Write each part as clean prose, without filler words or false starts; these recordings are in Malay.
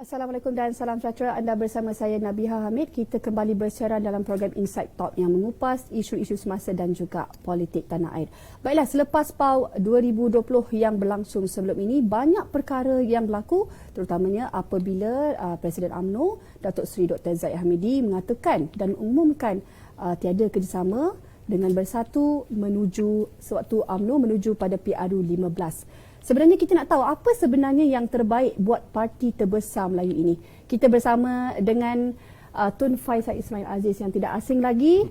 Assalamualaikum dan salam sejahtera. Anda bersama saya Nabiha Hamid. Kita kembali bersiaran dalam program Insight Talk yang mengupas isu-isu semasa dan juga politik tanah air. Baiklah, selepas PAU 2020 yang berlangsung sebelum ini, banyak perkara yang berlaku, terutamanya apabila Presiden UMNO Datuk Seri Dr. Zahid Hamidi mengatakan dan umumkan tiada kerjasama dengan Bersatu menuju sewaktu UMNO menuju pada PRU 15. Sebenarnya kita nak tahu apa sebenarnya yang terbaik buat parti terbesar Melayu ini. Kita bersama dengan Tun Faisal Ismail Aziz yang tidak asing lagi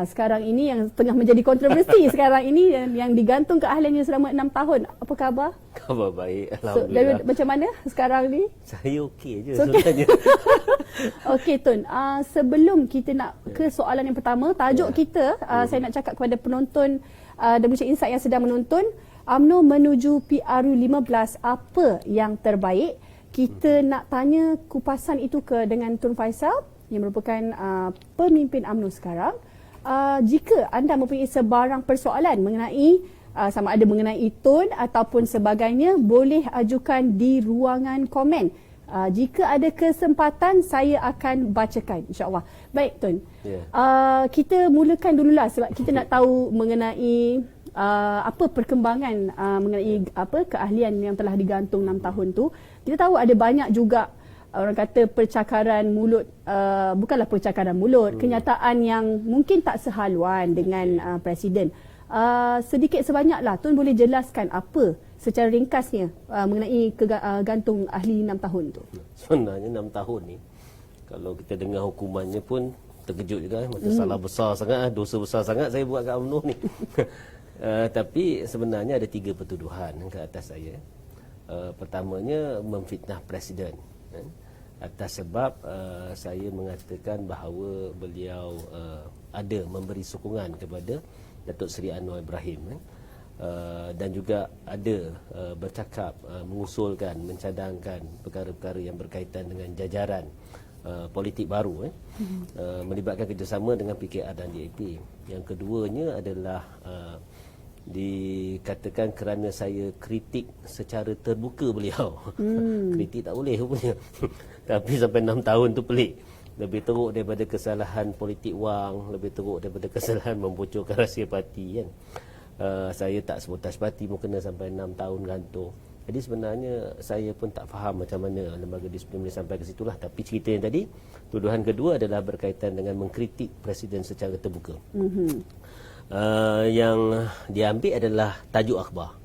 sekarang ini, yang tengah menjadi kontroversi sekarang ini, yang digantung keahliannya selama 6 tahun. Apa khabar? Khabar baik, alhamdulillah. So, macam mana sekarang ni? Saya okey je sebenarnya. Okey Tun, sebelum kita nak ke soalan yang pertama, tajuk kita saya nak cakap kepada penonton dan Malaysia Insight yang sedang menonton, UMNO menuju PRU 15, apa yang terbaik? Kita nak tanya kupasan itu dengan Tun Faisal yang merupakan pemimpin UMNO sekarang. Jika anda mempunyai sebarang persoalan mengenai sama ada mengenai Tun ataupun sebagainya, boleh ajukan di ruangan komen. Jika ada kesempatan, saya akan bacakan, insya-Allah. Baik Tun, kita mulakan dululah sebab kita nak tahu mengenai apa perkembangan mengenai keahlian yang telah digantung 6 tahun tu. Kita tahu ada banyak juga orang kata percakaran mulut, bukanlah percakaran mulut, kenyataan yang mungkin tak sehaluan dengan Presiden. Sedikit sebanyaklah Tun boleh jelaskan apa secara ringkasnya mengenai gantung ahli 6 tahun tu. Sebenarnya 6 tahun ni kalau kita dengar hukumannya pun terkejut juga, macam salah besar sangat, dosa besar sangat saya buat kat UMNO ni. Tapi sebenarnya ada 3 pertuduhan ke atas saya. Pertamanya memfitnah Presiden, atas sebab saya mengatakan bahawa beliau ada memberi sokongan kepada Datuk Seri Anwar Ibrahim, dan juga ada bercakap, mengusulkan, mencadangkan perkara-perkara yang berkaitan dengan jajaran politik baru, melibatkan kerjasama dengan PKR dan DAP. Yang keduanya adalah dikatakan kerana saya kritik secara terbuka beliau. Kritik tak boleh rupanya. Tapi sampai 6 tahun tu pelik. Lebih teruk daripada kesalahan politik wang, lebih teruk daripada kesalahan membocorkan rahsia parti, kan. Saya tak sabotaj parti pun kena sampai 6 tahun gantung. Jadi sebenarnya saya pun tak faham macam mana lembaga disiplin boleh sampai ke situlah. Tapi cerita yang tadi, tuduhan kedua adalah berkaitan dengan mengkritik Presiden secara terbuka. Yang diambil adalah tajuk akhbar.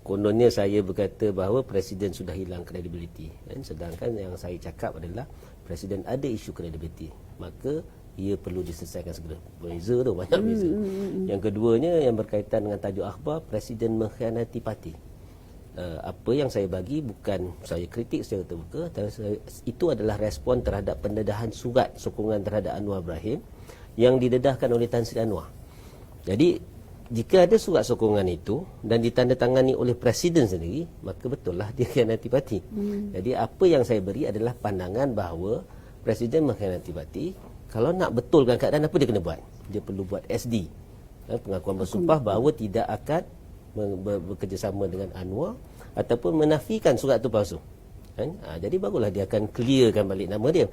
Kononnya saya berkata bahawa Presiden sudah hilang kredibiliti, sedangkan yang saya cakap adalah Presiden ada isu kredibiliti, maka ia perlu diselesaikan segera. Beza tu, banyak beza. Yang keduanya yang berkaitan dengan tajuk akhbar, Presiden mengkhianati parti. Apa yang saya bagi bukan saya kritik secara terbuka, itu adalah respon terhadap pendedahan surat sokongan terhadap Anwar Ibrahim yang didedahkan oleh Tan Sri Anwar. Jadi jika ada surat sokongan itu dan ditandatangani oleh Presiden sendiri, maka betul lah dia khianati parti. Jadi apa yang saya beri adalah pandangan bahawa Presiden mengkhianati parti. Kalau nak betulkan keadaan, apa dia kena buat? Dia perlu buat SD, pengakuan bersumpah bahawa tidak akan bekerjasama dengan Anwar ataupun menafikan surat itu palsu. Jadi barulah dia akan clearkan balik nama dia.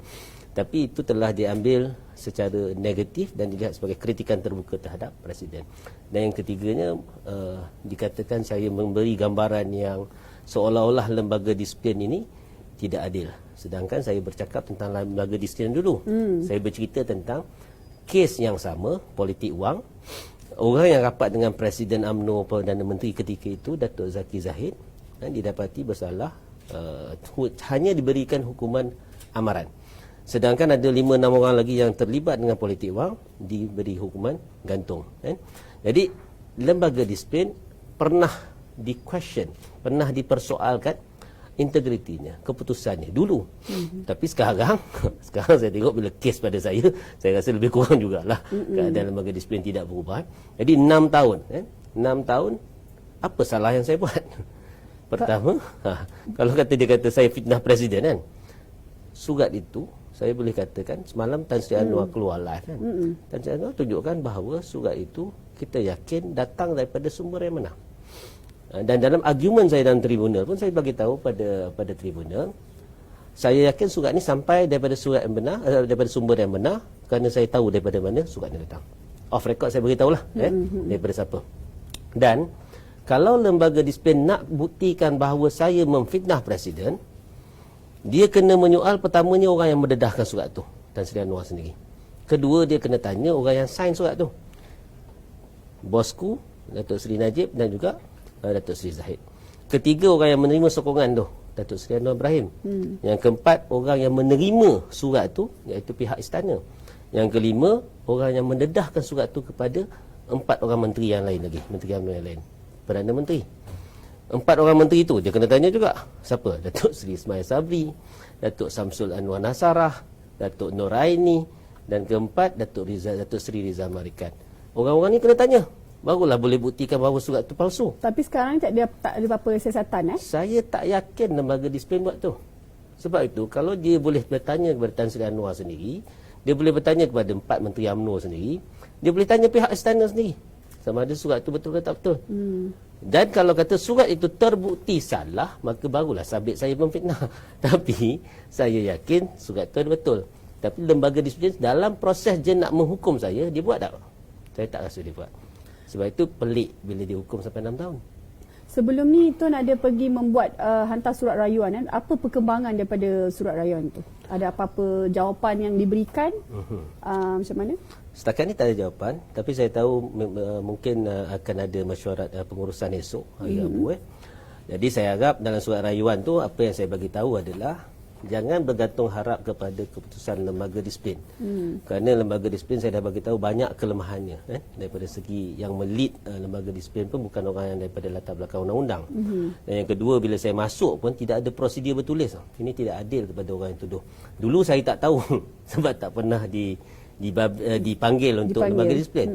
Tapi itu telah diambil secara negatif dan dilihat sebagai kritikan terbuka terhadap Presiden. Dan yang ketiganya, dikatakan saya memberi gambaran yang seolah-olah lembaga disiplin ini tidak adil. Sedangkan saya bercakap tentang lembaga disiplin dulu. Saya bercerita tentang kes yang sama, politik wang. Orang yang rapat dengan Presiden UMNO, Perdana Menteri ketika itu, Datuk Zaki Zahid, didapati bersalah, hanya diberikan hukuman amaran. Sedangkan ada 5-6 orang lagi yang terlibat dengan politik wang diberi hukuman gantung. Jadi lembaga disiplin pernah di-question, pernah dipersoalkan integritinya, keputusannya dulu. Tapi sekarang saya tengok bila kes pada saya rasa lebih kurang jugalah keadaan lembaga disiplin tidak berubah. Jadi 6 tahun, 6 tahun apa salah yang saya buat? Pertama, kalau dia kata saya fitnah Presiden, kan, surat itu saya boleh katakan semalam Tan Sri Anwar keluar live, kan. Tan Sri Anwar tunjukkan bahawa surat itu kita yakin datang daripada sumber yang mana. Dan dalam argumen saya dalam tribunal pun saya bagi tahu pada tribunal, Saya yakin surat ni sampai daripada surat yang benar, daripada sumber yang benar, kerana saya tahu daripada mana surat ni datang. Off record saya beritahulah daripada siapa. Dan kalau lembaga disiplin nak buktikan bahawa saya memfitnah presiden, dia kena menyoal pertamanya orang yang mendedahkan surat tu, Tan Sri Anwar sendiri. Kedua, dia kena tanya orang yang sign surat tu. Bosku, Datuk Seri Najib dan juga Datuk Seri Zahid. Ketiga, orang yang menerima sokongan tu, Datuk Seri Anwar Ibrahim. Yang keempat, orang yang menerima surat tu, iaitu pihak istana. Yang kelima, orang yang mendedahkan surat tu kepada 4 orang menteri yang lain lagi, menteri UMNO yang lain. Perdana Menteri. 4 orang menteri itu dia kena tanya juga. Siapa? Datuk Seri Ismail Sabri, Datuk Samsul Anwar Nasarah, Datuk Nur Aini, dan keempat Datuk Seri Rizal Marikan. Orang-orang ni kena tanya. Barulah boleh buktikan bahawa surat itu palsu. Tapi sekarang tak ada apa-apa siasatan Saya tak yakin lembaga disiplin buat tu. Sebab itu kalau dia boleh bertanya kepada Tan Sri Anwar sendiri, dia boleh bertanya kepada 4 menteri UMNO sendiri, dia boleh tanya pihak istana sendiri sama ada surat itu betul atau tak betul. Dan kalau kata surat itu terbukti salah, maka barulah sabit saya memfitnah. Tapi saya yakin surat itu ada betul. Tapi lembaga disiplin dalam proses dia nak menghukum saya, dia buat tak? Saya tak rasa dia buat. Sebab itu pelik bila dia hukum sampai 6 tahun. Sebelum ni Tun ada pergi membuat hantar surat rayuan kan? Apa perkembangan daripada surat rayuan tu? Ada apa-apa jawapan yang diberikan? Macam mana? Setakat ni tak ada jawapan, tapi saya tahu mungkin akan ada mesyuarat pengurusan esok hari Rabu. Jadi saya harap dalam surat rayuan tu apa yang saya bagi tahu adalah jangan bergantung harap kepada keputusan lembaga disiplin. Kerana lembaga disiplin saya dah bagi tahu banyak kelemahannya daripada segi yang melit lembaga disiplin pun bukan orang yang daripada latar belakang undang-undang. Dan yang kedua, bila saya masuk pun tidak ada prosedur bertulis. Ini tidak adil kepada orang yang tuduh. Dulu saya tak tahu sebab tak pernah dipanggil untuk lembaga disiplin.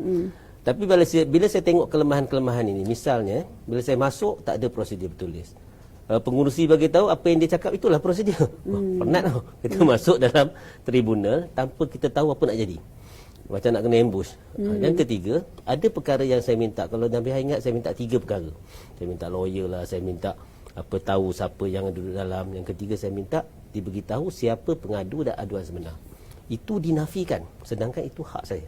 Tapi bila saya tengok kelemahan-kelemahan ini, misalnya bila saya masuk tak ada prosedur bertulis. Pengurusi bagi tahu apa yang dia cakap itulah prosedur. Penat tau. Kita masuk dalam tribunal tanpa kita tahu apa nak jadi. Macam nak kena ambush. Dan ketiga, ada perkara yang saya minta. Kalau Nabi ingat, saya minta 3 perkara. Saya minta lawyer lah, saya minta apa tahu siapa yang duduk dalam. Yang ketiga, saya minta diberitahu siapa pengadu dan aduan sebenar. Itu dinafikan, sedangkan itu hak saya.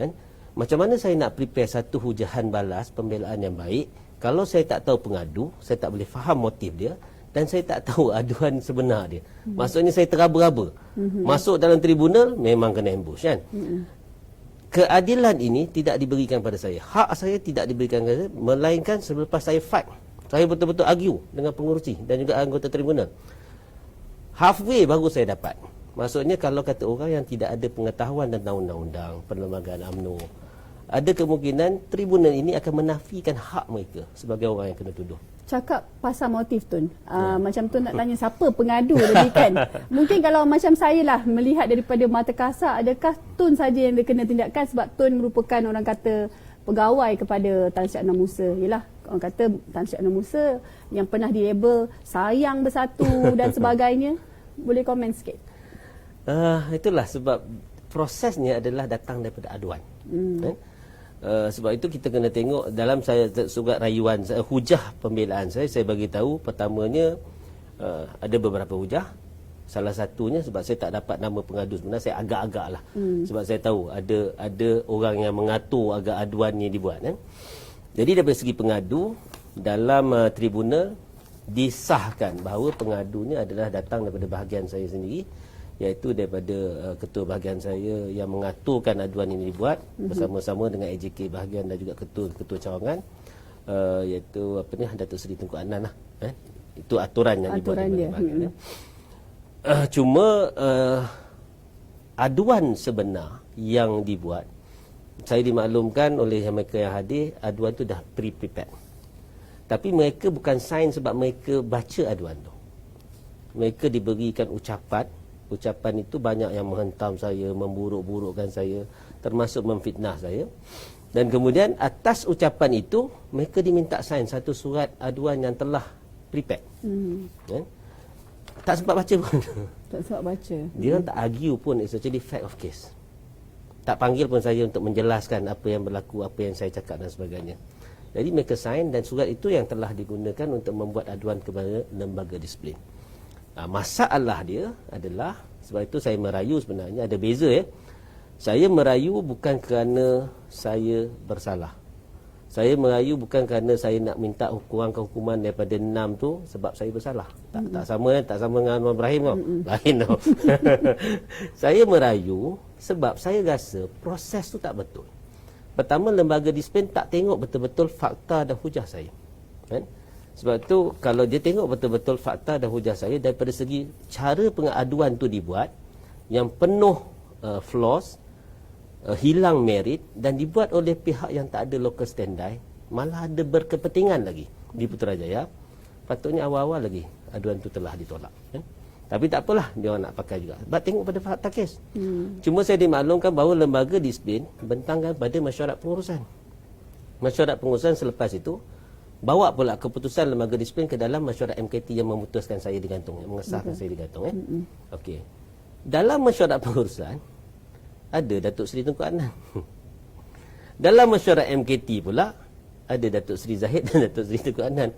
Kan? Macam mana saya nak prepare satu hujahan balas pembelaan yang baik kalau saya tak tahu pengadu, saya tak boleh faham motif dia dan saya tak tahu aduan sebenar dia. Maksudnya saya teraba-raba. Masuk dalam tribunal memang kena ambush kan. Keadilan ini tidak diberikan pada saya. Hak saya tidak diberikan kepada saya, melainkan selepas saya fight. Saya betul-betul argue dengan pengurusi dan juga anggota tribunal. Halfway baru saya dapat. Maksudnya kalau kata orang yang tidak ada pengetahuan tentang undang-undang, perlembagaan UMNO, ada kemungkinan tribunal ini akan menafikan hak mereka sebagai orang yang kena tuduh. Cakap pasal motif Tun, macam Tun nak tanya siapa pengadu tadi kan. Mungkin kalau macam saya lah melihat daripada mata kasar, adakah Tun saja yang dia kena tindakan sebab Tun merupakan orang kata pegawai kepada Tan Sri Anwar Musa. Yelah, orang kata Tan Sri Anwar Musa yang pernah dilabel sayang bersatu dan sebagainya. Boleh komen sikit? Itulah sebab prosesnya adalah datang daripada aduan. Sebab itu kita kena tengok dalam saya surat rayuan hujah pembelaan saya bagi tahu pertamanya ada beberapa hujah. Salah satunya sebab saya tak dapat nama pengadu sebenarnya, saya agak-agak lah. Sebab saya tahu ada orang yang mengatur agar aduannya dibuat kan. Jadi daripada segi pengadu dalam tribunal disahkan bahawa pengadunya adalah datang daripada bahagian saya sendiri, iaitu daripada ketua bahagian saya yang mengaturkan aduan ini dibuat bersama-sama dengan AJK bahagian dan juga ketua cawangan, iaitu apa ni, Datuk Seri Tunku Anan lah. Itu aturan yang dibuat oleh bahagian. Cuma aduan sebenar yang dibuat, saya dimaklumkan oleh mereka yang hadir, aduan tu dah pre-prepared. Tapi mereka bukan sign sebab mereka baca aduan tu. Mereka diberikan ucapan itu banyak yang menghentam saya, memburuk-burukkan saya, termasuk memfitnah saya. Dan kemudian atas ucapan itu mereka diminta sign satu surat aduan yang telah prepared. Tak sempat baca pun. Tak sempat baca. Dia tak argue pun, it's actually fact of case. Tak panggil pun saya untuk menjelaskan apa yang berlaku, apa yang saya cakap dan sebagainya. Jadi mereka sign dan surat itu yang telah digunakan untuk membuat aduan kepada lembaga disiplin. Masalah dia adalah, sebab itu saya merayu sebenarnya ada beza ya. Saya merayu bukan kerana saya bersalah. Saya merayu bukan kerana saya nak minta hukuman daripada 6 tu sebab saya bersalah. Tak sama tak sama dengan Anwar Ibrahim tau. Lain tau. Saya merayu sebab saya rasa proses tu tak betul. Pertama, lembaga disiplin tak tengok betul-betul fakta dan hujah saya. Kan? Sebab tu kalau dia tengok betul-betul fakta dan hujah saya daripada segi cara pengaduan tu dibuat yang penuh flaws, hilang merit dan dibuat oleh pihak yang tak ada local standby, malah ada berkepentingan lagi di Putrajaya, patutnya awal-awal lagi aduan tu telah ditolak kan? Tapi tak apalah, dia orang nak pakai juga sebab tengok pada fakta kes. Cuma saya dimaklumkan bahawa lembaga disiplin bentangkan pada mesyuarat pengurusan. Mesyuarat pengurusan selepas itu bawa pula keputusan lembaga disiplin ke dalam mesyuarat MKT yang memutuskan saya digantung, yang mengesahkan saya digantung Okey. Dalam mesyuarat pengurusan ada Datuk Seri Tunku Adnan. Dalam mesyuarat MKT pula ada Datuk Seri Zahid dan Datuk Seri Tunku Adnan.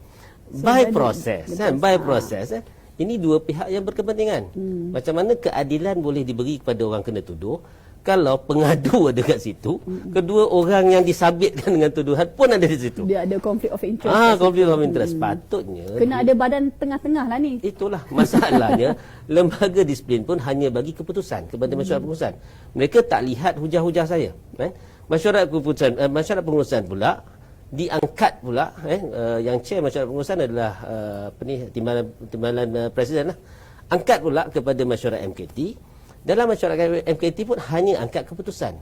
By proses, by proses. Ini dua pihak yang berkepentingan. Macam mana keadilan boleh diberi kepada orang kena tuduh kalau pengadu ada kat situ, kedua orang yang disabitkan dengan tuduhan pun ada di situ. Dia ada conflict of interest. Conflict of interest. Patutnya kena ada badan tengah-tengah lah ni. Itulah masalahnya. Lembaga disiplin pun hanya bagi keputusan kepada mesyuarat pengurusan. Mereka tak lihat hujah-hujah saya. Mesyuarat keputusan, mesyuarat pengurusan pula diangkat pula. Yang chair mesyuarat pengurusan adalah timbalan presiden lah. Angkat pula kepada mesyuarat MKT. Dalam mesyuarat MKT pun hanya angkat keputusan.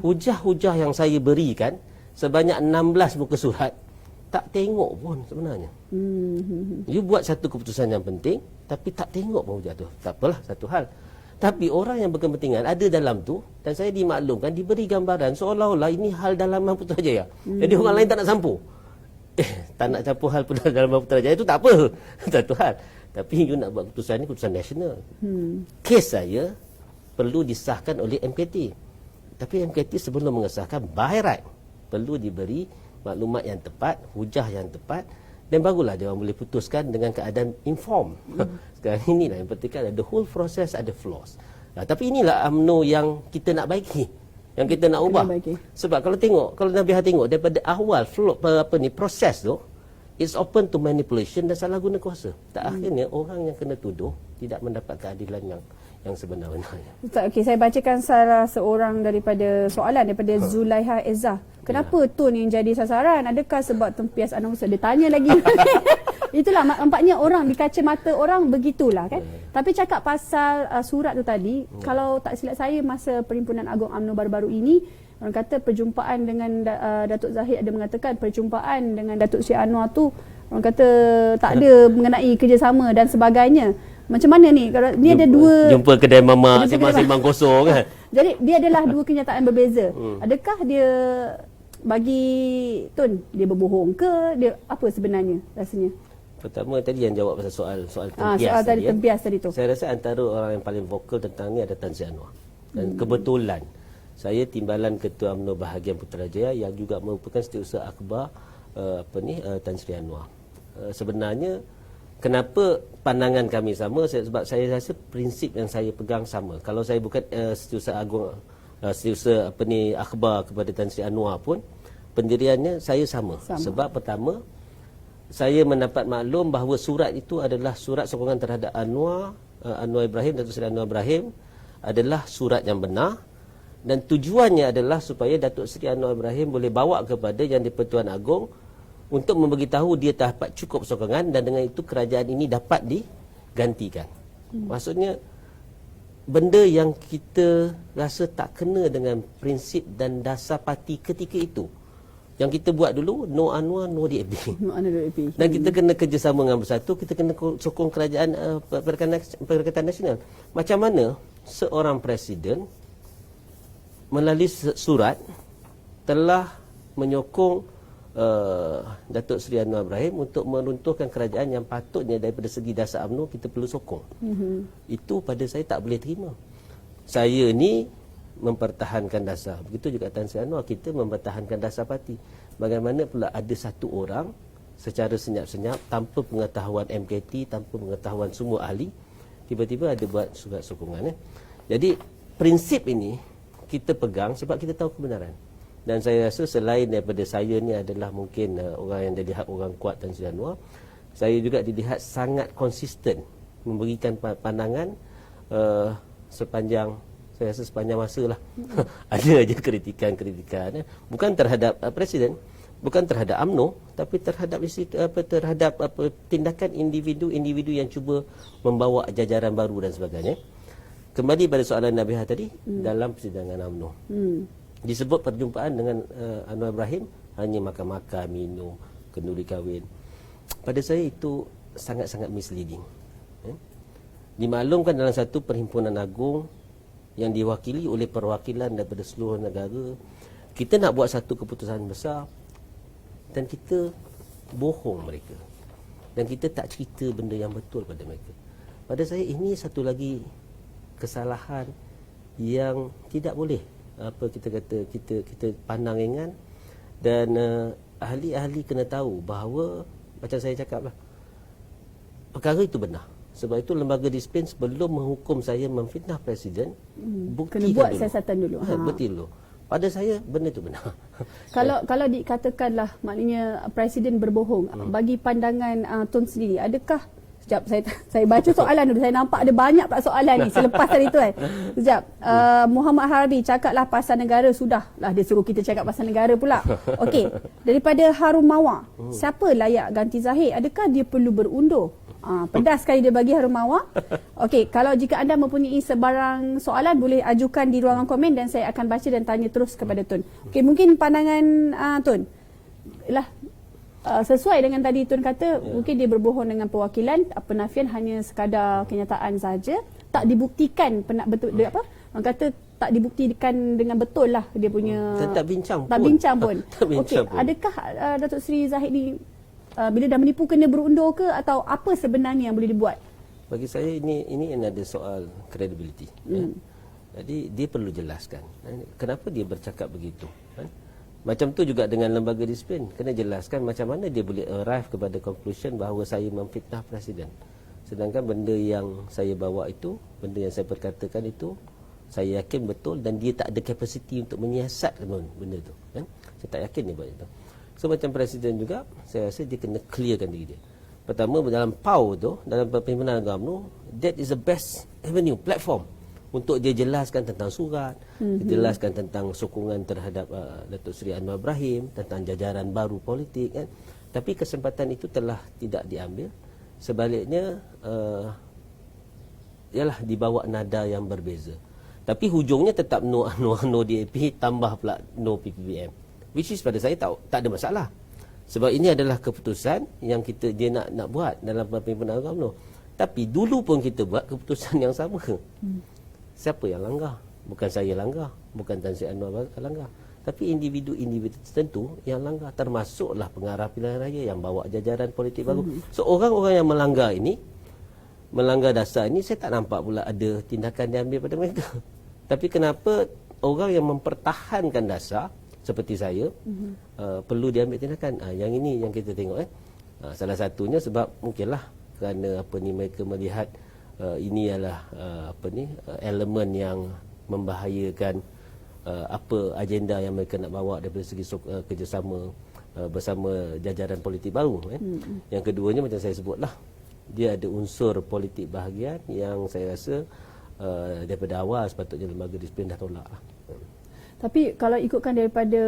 Hujah-hujah yang saya berikan sebanyak 16 muka surat tak tengok pun sebenarnya. You buat satu keputusan yang penting tapi tak tengok pun hujah tu. Tak apalah, satu hal. Tapi orang yang berkepentingan ada dalam tu dan saya dimaklumkan, diberi gambaran seolah-olah ini hal dalaman Putrajaya. Jadi orang lain tak nak campur. Tak nak campur hal dalaman Putrajaya itu tak apa. Satu hal. Tapi you nak buat keputusan ni keputusan nasional. Kes saya perlu disahkan oleh MKT. Tapi MKT sebelum mengesahkan by right perlu diberi maklumat yang tepat, hujah yang tepat dan barulah dia orang boleh putuskan dengan keadaan inform. Sekarang inilah yang penting kan, the whole process ada flaws. Tapi inilah UMNO yang kita nak baiki, yang kita nak ubah. Sebab kalau tengok, kalau Nabi tengok daripada awal proses tu it's open to manipulation dan salah guna kuasa. Akhirnya orang yang kena tuduh tidak mendapat keadilan yang sebenar-benarnya. Ustaz, okey, saya bacakan salah seorang daripada soalan daripada Zulaiha Ezzah. Kenapa Tun yang jadi sasaran? Adakah sebab tempias announcer? Dia tanya lagi. Itulah nampaknya orang di kaca mata orang begitulah kan. Tapi cakap pasal surat tu tadi, kalau tak silap saya masa Perhimpunan Agong UMNO baru-baru ini, orang kata perjumpaan dengan Datuk Zahid ada mengatakan perjumpaan dengan Datuk Seri Anwar tu orang kata tak ada mengenai kerjasama dan sebagainya. Macam mana ni? Kalau ni ada dua jumpa kedai mamak sembang-sembang kosong kan. Jadi dia adalah dua kenyataan berbeza. Adakah dia bagi Tun dia berbohong ke dia apa sebenarnya rasanya? Pertama tadi yang jawab pasal soal tempias soal tadi tempias tadi tu. Saya rasa antara orang yang paling vokal tentang ni ada Tan Sri Anwar. Dan kebetulan saya timbalan Ketua UMNO Bahagian Putrajaya yang juga merupakan setiausaha akhbar Tan Sri Anwar. Sebenarnya kenapa pandangan kami sama? Sebab saya rasa prinsip yang saya pegang sama. Kalau saya bukan setiausaha agung, setiausaha akhbar kepada Tan Sri Anwar pun, pendiriannya saya sama. Sebab pertama, saya mendapat maklum bahawa surat itu adalah surat sokongan terhadap Anwar Ibrahim, Datuk Seri Anwar Ibrahim adalah surat yang benar dan tujuannya adalah supaya Datuk Seri Anwar Ibrahim boleh bawa kepada Yang di-Pertuan Agong untuk memberitahu dia dapat cukup sokongan dan dengan itu kerajaan ini dapat digantikan. Maksudnya benda yang kita rasa tak kena dengan prinsip dan dasar parti ketika itu. Yang kita buat dulu, no Anwar, no DAP. No Anwar, no DAP. Dan kita kena kerjasama dengan bersatu, kita kena sokong kerajaan Perikatan Nasional. Macam mana seorang presiden melalui surat telah menyokong Datuk Seri Anwar Ibrahim untuk meruntuhkan kerajaan yang patutnya daripada segi dasar UMNO kita perlu sokong. Itu pada saya tak boleh terima. Saya ni mempertahankan dasar. Begitu juga Tan Sri Anwar, kita mempertahankan dasar parti. Bagaimana pula ada satu orang secara senyap-senyap tanpa pengetahuan MKT, tanpa pengetahuan semua ahli tiba-tiba ada buat surat sokongan. Jadi prinsip ini kita pegang sebab kita tahu kebenaran. Dan saya rasa selain daripada saya ni adalah mungkin orang yang dilihat orang kuat Tan Sri Anwar, saya juga dilihat sangat konsisten memberikan pandangan sepanjang masa lah. Ada aja kritikan-kritikan, bukan terhadap Presiden, bukan terhadap UMNO, tapi terhadap tindakan individu-individu yang cuba membawa jajaran baru dan sebagainya. Kembali pada soalan Nabihah tadi, dalam persidangan UMNO disebut perjumpaan dengan Anwar Ibrahim hanya makan-makan, minum, kenduri kahwin. Pada saya itu sangat-sangat misleading. Dimaklumkan dalam satu perhimpunan agung yang diwakili oleh perwakilan daripada seluruh negara, kita nak buat satu keputusan besar dan kita bohong mereka, dan kita tak cerita benda yang betul pada mereka. Pada saya ini satu lagi kesalahan yang tidak boleh kita pandang ringan, dan ahli-ahli kena tahu bahawa macam saya cakap lah, perkara itu benar. Sebab itu lembaga disiplin sebelum menghukum saya memfitnah Presiden, kena buktikan buat dulu. siasatan dulu. Betul dulu. Pada saya benda itu benar. Kalau dikatakanlah maknanya Presiden berbohong, bagi pandangan Tun sendiri, adakah, sekejap saya baca soalan dulu, saya nampak ada banyak pula soalan ni selepas tadi tu kan. Sekejap, Muhammad Harbi cakaplah pasal negara, sudahlah dia suruh kita cakap pasal negara pula. Okey, daripada Harum Mawar, siapa layak ganti Zahid? Adakah dia perlu berundur? Pedas sekali dia bagi Harum Mawar. Okey, kalau jika anda mempunyai sebarang soalan, boleh ajukan di ruangan komen dan saya akan baca dan tanya terus kepada Tun. Okey, mungkin pandangan Tun lah, sesuai dengan tadi Tun kata, mungkin dia berbohong dengan perwakilan, penafian hanya sekadar kenyataan saja, tak dibuktikan betul dia apa? Orang kata tak dibuktikan dengan betul lah dia punya, tak bincang pun. Okey, adakah Datuk Seri Zahid ni bila dah menipu kena berundur ke, atau apa sebenarnya yang boleh dibuat? Bagi saya ini ada soal credibility. Jadi dia perlu jelaskan kenapa dia bercakap begitu. Macam tu juga dengan lembaga disiplin, kena jelaskan macam mana dia boleh arrive kepada conclusion bahawa saya memfitnah Presiden. Sedangkan benda yang saya bawa itu, benda yang saya perkatakan itu, saya yakin betul dan dia tak ada kapasiti untuk menyiasatkan benda tu. Saya tak yakin dia buat itu. So macam Presiden juga, saya rasa dia kena clearkan diri dia. Pertama, dalam PAU tu, dalam perhimpunan agama, that is the best avenue, platform untuk dia jelaskan tentang surat, dia jelaskan tentang sokongan terhadap Datuk Seri Anwar Ibrahim, tentang jajaran baru politik kan. Tapi kesempatan itu telah tidak diambil. Sebaliknya ialah dibawa nada yang berbeza. Tapi hujungnya tetap no Anwar, no DAP, tambah pula no PPBM. Which is pada saya tak ada masalah. Sebab ini adalah keputusan yang dia nak buat dalam perhimpunan agama. Tapi dulu pun kita buat keputusan yang sama. Siapa yang langgar? Bukan saya langgar, bukan Tan Sri Anwar langgar, tapi individu-individu tertentu yang langgar, termasuklah pengarah pilihan raya yang bawa jajaran politik baru. So orang-orang yang melanggar dasar ini, saya tak nampak pula ada tindakan diambil pada mereka. Tapi kenapa orang yang mempertahankan dasar seperti saya perlu diambil tindakan? Yang ini yang kita tengok. Salah satunya sebab mungkinlah kerana mereka melihat ini adalah elemen yang membahayakan apa agenda yang mereka nak bawa daripada segi kerjasama bersama jajaran politik baru. Yang keduanya macam saya sebutlah, dia ada unsur politik bahagian yang saya rasa daripada awal sepatutnya lembaga disiplin dah tolak lah. Tapi kalau ikutkan daripada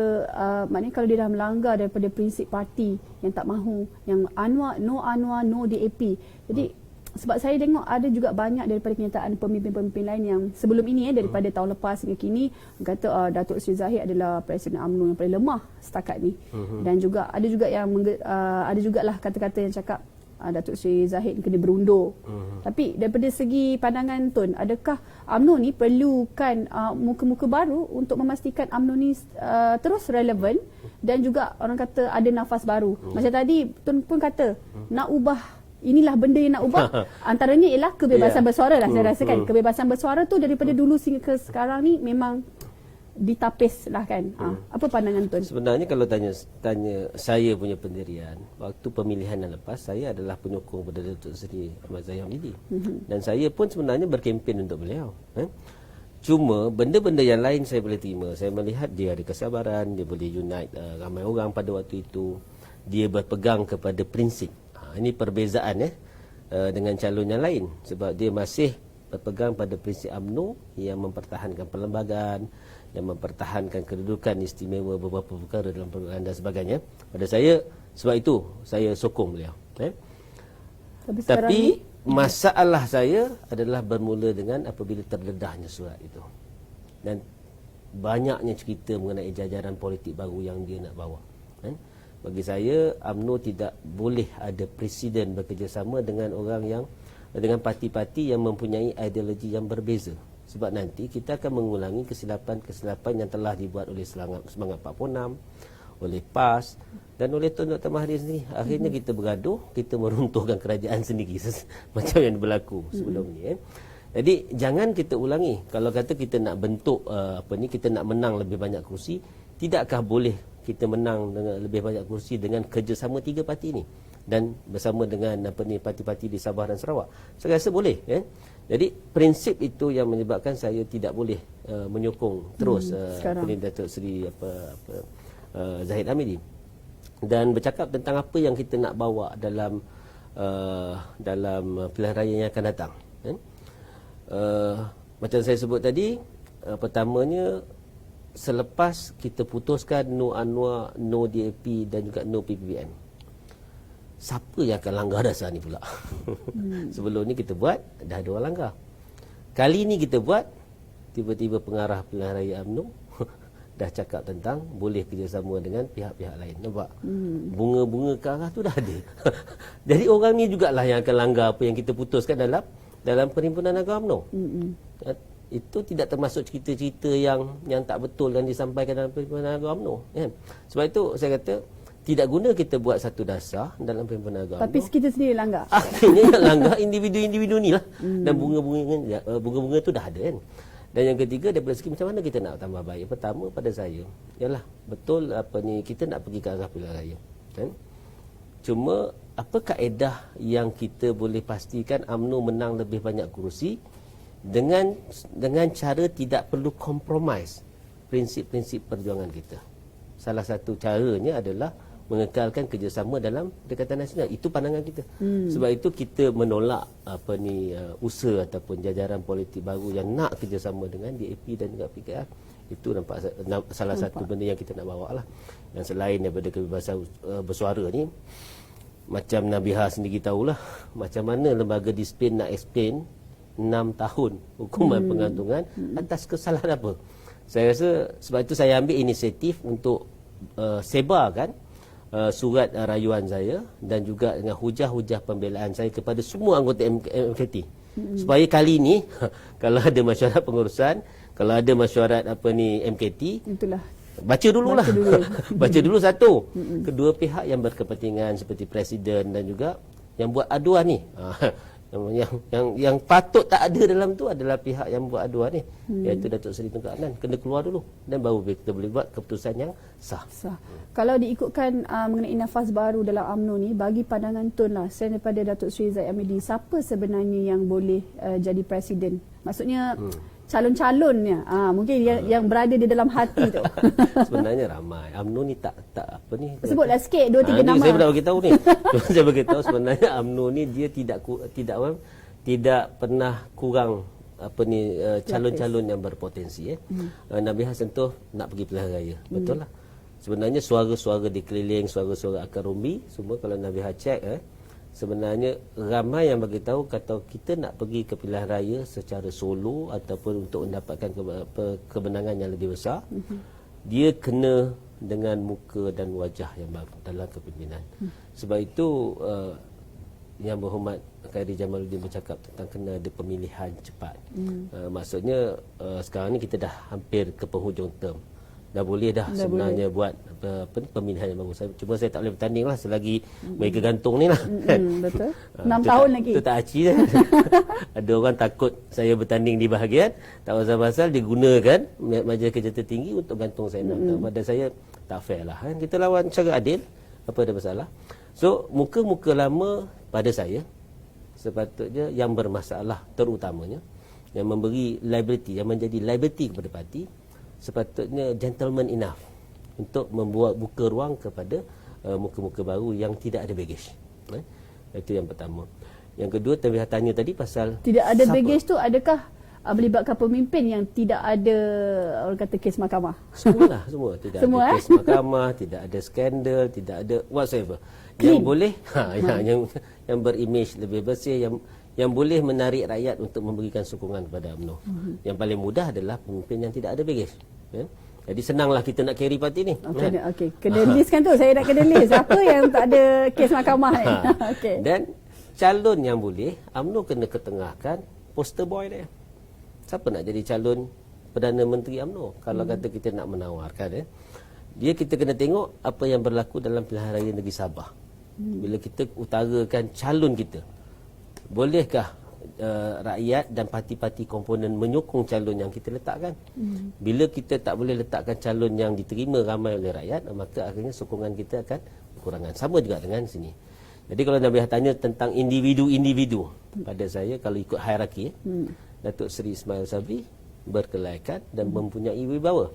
maknanya kalau dia dah melanggar daripada prinsip parti yang tak mahu, yang Anwar, no DAP. Jadi sebab saya tengok ada juga banyak daripada kenyataan pemimpin-pemimpin lain yang sebelum ini daripada tahun lepas hingga kini kata Datuk Seri Zahid adalah Presiden UMNO yang paling lemah setakat ni. Dan juga ada juga yang ada jugalah kata-kata yang cakap Datuk Seri Zahid kena berundur. Tapi daripada segi pandangan Tun, adakah UMNO ni perlukan muka-muka baru untuk memastikan UMNO ni terus relevan dan juga orang kata ada nafas baru. Macam tadi Tun pun kata nak ubah, inilah benda yang nak ubah. Antaranya ialah kebebasan bersuara lah saya rasakan. Kebebasan bersuara tu daripada dulu sehingga ke sekarang ni memang ditapis lah kan. Apa pandangan Tun? Sebenarnya kalau tanya saya punya pendirian, waktu pemilihan yang lepas, saya adalah penyokong pada Datuk Seri Ahmad Zahid Hamidi. Dan saya pun sebenarnya berkempen untuk beliau. Cuma benda-benda yang lain saya boleh terima. Saya melihat dia ada kesabaran, dia boleh unite ramai orang pada waktu itu. Dia berpegang kepada prinsip. Ini perbezaan dengan calon yang lain. Sebab dia masih berpegang pada prinsip UMNO yang mempertahankan perlembagaan, yang mempertahankan kedudukan istimewa beberapa perkara dalam perlembagaan dan sebagainya. Pada saya, sebab itu saya sokong beliau. Tapi masalah saya adalah bermula dengan apabila terledahnya surat itu. Dan banyaknya cerita mengenai jajaran politik baru yang dia nak bawa. Bagi saya, UMNO tidak boleh ada presiden bekerjasama dengan orang yang, dengan parti-parti yang mempunyai ideologi yang berbeza. Sebab nanti kita akan mengulangi kesilapan-kesilapan yang telah dibuat oleh Semangat 46, oleh PAS dan oleh Tun Dr. Mahathir sendiri. Akhirnya kita bergaduh, kita meruntuhkan kerajaan sendiri macam yang berlaku sebelum ni. Jadi jangan kita ulangi. Kalau kata kita nak bentuk kita nak menang lebih banyak kursi, tidakkah boleh kita menang dengan lebih banyak kursi dengan kerjasama tiga parti ini dan bersama dengan parti-parti di Sabah dan Sarawak? Saya rasa boleh. Jadi prinsip itu yang menyebabkan saya tidak boleh menyokong terus Datuk Seri Zahid Hamidi. Dan bercakap tentang apa yang kita nak bawa dalam pilihan raya yang akan datang. Macam saya sebut tadi, pertamanya selepas kita putuskan no Anwar, no DAP dan juga no PPBM, siapa yang akan langgar dasar ni pula? Sebelum ni kita buat, dah ada orang langgar. Kali ni kita buat, tiba-tiba pengarah pilihan raya UMNO dah cakap tentang boleh kerjasama dengan pihak-pihak lain. Nampak? Bunga-bunga ke arah tu dah ada. Jadi orang ni jugalah yang akan langgar apa yang kita putuskan dalam Perhimpunan Agama UMNO. Itu tidak termasuk cerita-cerita yang tak betul yang disampaikan dalam Perhimpunan Agama UMNO. Sebab itu saya kata, tidak guna kita buat satu dasar dalam Perhimpunan Agama. Tapi kita sendiri langgar. Akhirnya yang langgar individu-individu ni lah. Dan bunga-bunga tu dah ada kan. Dan yang ketiga, daripada segi macam mana kita nak tambah baik. Pertama pada saya, ialah betul kita nak pergi ke arah pilihan raya. Kan? Cuma apa kaedah yang kita boleh pastikan UMNO menang lebih banyak kerusi dengan cara tidak perlu compromise prinsip-prinsip perjuangan kita. Salah satu caranya adalah mengekalkan kerjasama dalam Perikatan Nasional. Itu pandangan kita. Sebab itu kita menolak usaha ataupun jajaran politik baru yang nak kerjasama dengan DAP dan juga PKR. Itu salah satu benda yang kita nak bawa lah. Yang selain daripada kebebasan bersuara ni, macam Nabihah sendiri tahulah macam mana lembaga disiplin nak explain 6 tahun hukuman pengantungan atas kesalahan apa. Saya rasa sebab itu saya ambil inisiatif untuk sebarkan surat rayuan saya dan juga dengan hujah-hujah pembelaan saya kepada semua anggota MKT. Supaya kali ini kalau ada mesyuarat pengurusan, kalau ada mesyuarat MKT, itulah baca dululah. Baca dulu satu. Kedua pihak yang berkepentingan seperti presiden dan juga yang buat aduan ni. Yang patut tak ada dalam tu adalah pihak yang buat aduan ni, iaitu Datuk Seri Tunku Adnan. Kena keluar dulu dan baru kita boleh buat keputusan yang sah. Kalau diikutkan mengenai nafas baru dalam UMNO ni, bagi pandangan Tun lah, selain daripada Datuk Seri Zahid Hamidi, siapa sebenarnya yang boleh jadi presiden? Maksudnya calon-calonnya, mungkin yang berada di dalam hati tu. Sebenarnya ramai. UMNO ni tak sebutlah sikit 2-3 nama. Saya dah bagi tahu ni. Saya bagi tahu sebenarnya UMNO ni dia tidak pernah kurang calon-calon yang berpotensi. Nabihah Sentuh nak pergi pilihan raya. Betul lah. Sebenarnya suara-suara di keliling, suara-suara akar umbi, semua kalau Nabihah cek sebenarnya ramai yang bagi tahu kata kita nak pergi ke pilihan raya secara solo ataupun untuk mendapatkan kemenangan yang lebih besar. Dia kena dengan muka dan wajah yang baru dalam kepimpinan. Sebab itu Yang Berhormat Khairi Jamaluddin bercakap tentang kena ada pemilihan cepat. Maksudnya sekarang ni kita dah hampir ke penghujung term. dah boleh dah sebenarnya buat pemilihan yang bagus. Cuma saya tak boleh bertanding lah selagi mereka gantung ni lah. Betul. 6 tahun lagi. Itu tak aci dah. Ada orang takut saya bertanding di bahagian, tak pasal-pasal dia gunakan Majlis Kerja Tertinggi untuk gantung saya. Pada saya tak fair lah. Kita lawan secara adil, apa ada masalah. So muka-muka lama pada saya sepatutnya yang bermasalah terutamanya, yang memberi liability, yang menjadi liability kepada parti, sepatutnya gentleman enough untuk membuat buka ruang kepada muka-muka baru yang tidak ada baggage. Itu yang pertama. Yang kedua, tanya tadi pasal tidak ada baggage tu, adakah melibatkan pemimpin yang tidak ada orang kata kes mahkamah? Semua. Tidak semua, ada kes mahkamah, tidak ada skandal, tidak ada whatsoever. Yang boleh yang berimage lebih bersih, yang boleh menarik rakyat untuk memberikan sokongan kepada UMNO. Yang paling mudah adalah pemimpin yang tidak ada baggage. Jadi senanglah kita nak carry parti ni. Okey. Kena list kan tu. Saya nak kena list siapa yang tak ada kes mahkamah ni. Okay. Dan calon yang boleh, UMNO kena ketengahkan poster boy dia. Siapa nak jadi calon Perdana Menteri UMNO? Kalau kata kita nak menawarkan, dia kita kena tengok apa yang berlaku dalam pilihan raya negeri Sabah. Bila kita utarakan calon kita, bolehkah rakyat dan parti-parti komponen menyokong calon yang kita letakkan? Bila kita tak boleh letakkan calon yang diterima ramai oleh rakyat, maka akhirnya sokongan kita akan kekurangan. Sama juga dengan sini. Jadi kalau Nabi tanya tentang individu-individu, pada saya kalau ikut hierarki, Datuk Seri Ismail Sabri berkelaikan dan mempunyai wibawa.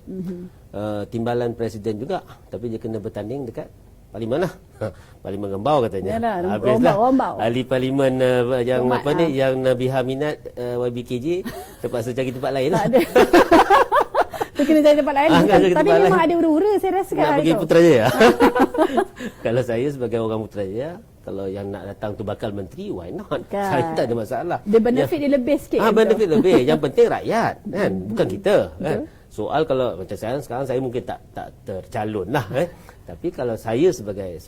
Timbalan Presiden juga, tapi dia kena bertanding dekat Parlimen lah. Parlimen Rembau katanya. Habislah ahli Parlimen yang Umat, apa ni yang Nabiha minat YBKJ terpaksa cari tempat lain lah. Tak ada. Tu kena cari tempat lain. Tapi memang ada ura-ura saya rasa kan. Nak pergi Putrajaya. Kalau saya sebagai orang Putrajaya, kalau yang nak datang tu bakal menteri, why not? Kan. Saya tak ada masalah. Dia benefit dia lebih sikit. Benefit lebih. Yang penting rakyat kan, bukan kita kan. Soal kalau macam sekarang saya mungkin tak tercalon lah tapi kalau saya sebagai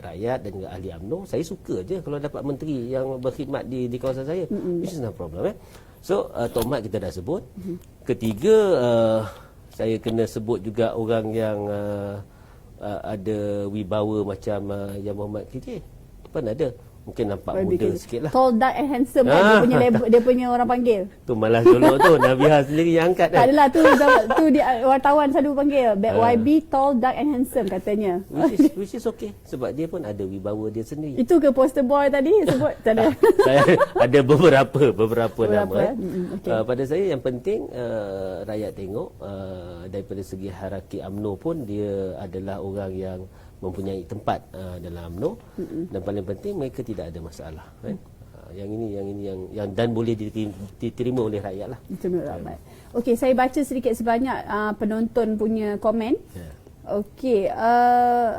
rakyat dan juga ahli UMNO, saya suka je kalau dapat menteri yang berkhidmat di kawasan saya. Which is no problem. So Tok Mat kita dah sebut. Ketiga, saya kena sebut juga orang yang ada wibawa macam Yang Mohamad KJ. Mana ada? Mungkin nampak muda sikit lah. Tall, dark and handsome kan dia punya orang panggil. Tu malas dulu tu. Nabiha sendiri yang angkat. Tak adalah tu wartawan selalu panggil. YB tall, dark and handsome katanya. Which is okay. Sebab dia pun ada wibawa dia sendiri. Itu ke poster boy tadi sebut? Tak ada. Saya ada beberapa nama. Okay. Pada saya yang penting rakyat tengok daripada segi hierarki UMNO pun dia adalah orang yang mempunyai tempat dalam UMNO dan paling penting mereka tidak ada masalah kan. Yang ini yang dan boleh diterima oleh rakyat lah. Okey, saya baca sedikit sebanyak penonton punya komen. Okey,